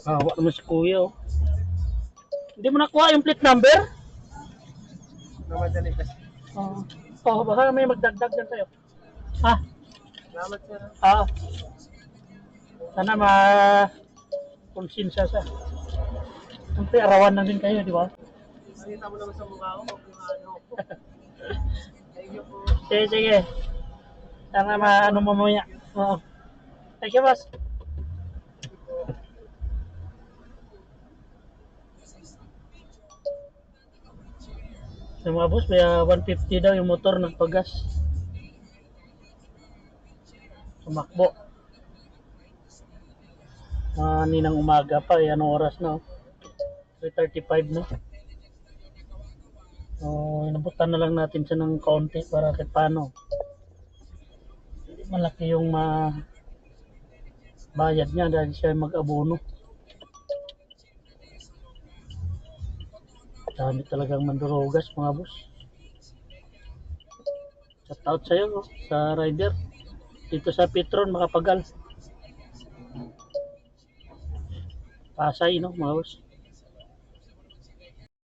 Wala naman si kuya, oh. Hindi mo nakuha yung plate number? Namadali kasi. Baka may magdagdag dyan sa'yo. Ha? Salamat sir. Sana konsensya siya. Siyempre, arawan lang din kayo, di ba? Nakita mo naman sa mukha ko kung ano. Thank you po. Sige. Sana maano mo mamaya. Oo. Thank you, boss. Yung mga boss, may 150 daw yung motor nagpagas. Tumakbo. Ninang umaga pa, anong oras na? 3:35 na. Inabutan na lang natin siya ng kaunti para kahit paano. Malaki yung bayad niya dahil siya mag-abono. Dami talagang mandurugas mga boss. Shout out sa'yo, sa rider. Dito sa Petron, Makapagal. Pasay, no, mga boss.